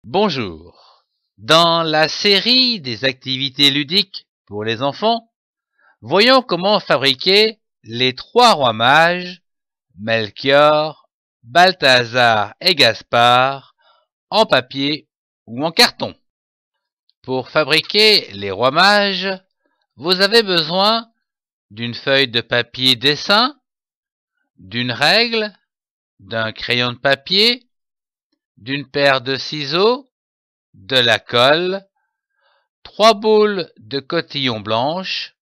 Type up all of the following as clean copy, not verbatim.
Bonjour. Dans la série des activités ludiques pour les enfants, voyons comment fabriquer les trois rois mages, Melchior, Balthazar et Gaspard, en papier ou en carton. Pour fabriquer les rois mages, vous avez besoin d'une feuille de papier dessin, d'une règle, d'un crayon de papier, d'une paire de ciseaux, de la colle, 3 boules de cotillon blanche,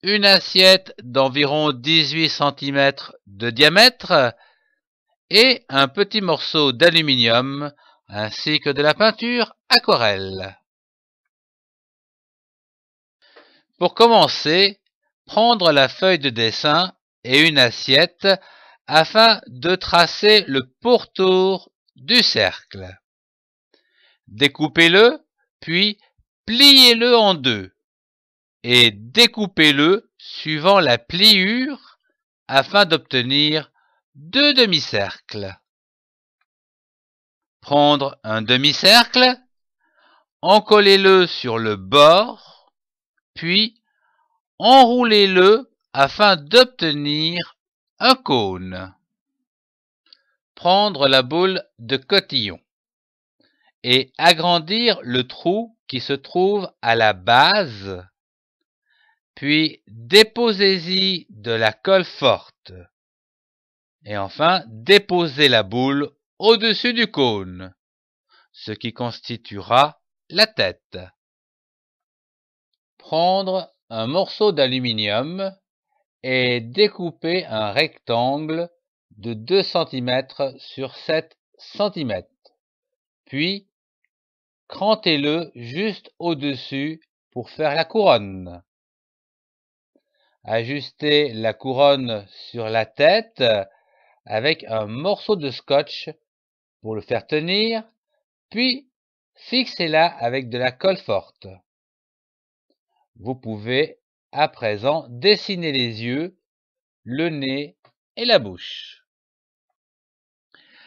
une assiette d'environ 18 cm de diamètre et un petit morceau d'aluminium ainsi que de la peinture aquarelle. Pour commencer, prendre la feuille de dessin et une assiette afin de tracer le pourtour du cercle. Découpez-le, puis pliez-le en deux et découpez-le suivant la pliure afin d'obtenir 2 demi-cercles. Prendre un demi-cercle, encollez-le sur le bord, puis enroulez-le afin d'obtenir un cône. Prendre la boule de cotillon et agrandir le trou qui se trouve à la base, puis déposez-y de la colle forte. Et enfin, déposez la boule au-dessus du cône, ce qui constituera la tête. Prendre un morceau d'aluminium et découper un rectangle de 2 cm sur 7 cm, puis crantez-le juste au-dessus pour faire la couronne. Ajustez la couronne sur la tête avec un morceau de scotch pour le faire tenir, puis fixez-la avec de la colle forte. Vous pouvez à présent dessiner les yeux, le nez et la bouche.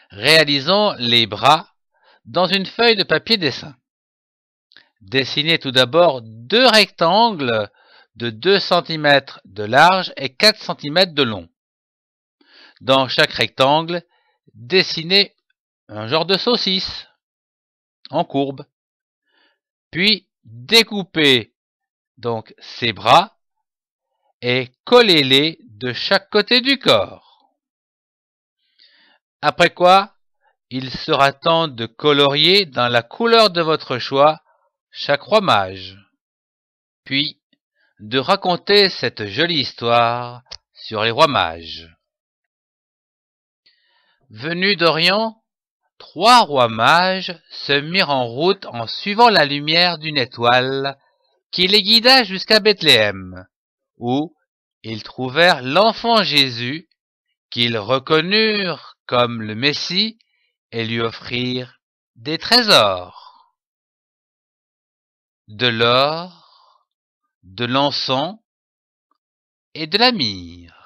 Réalisons les bras dans une feuille de papier dessin. Dessinez tout d'abord 2 rectangles de 2 cm de large et 4 cm de long. Dans chaque rectangle, dessinez un genre de saucisse en courbe. Puis découpez donc ces bras et collez-les de chaque côté du corps. Après quoi, il sera temps de colorier dans la couleur de votre choix chaque roi mage, puis de raconter cette jolie histoire sur les rois mages. Venus d'Orient, 3 rois mages se mirent en route en suivant la lumière d'une étoile qui les guida jusqu'à Bethléem, où ils trouvèrent l'enfant Jésus qu'ils reconnurent comme le Messie et lui offrirent des trésors, de l'or, de l'encens et de la myrrhe.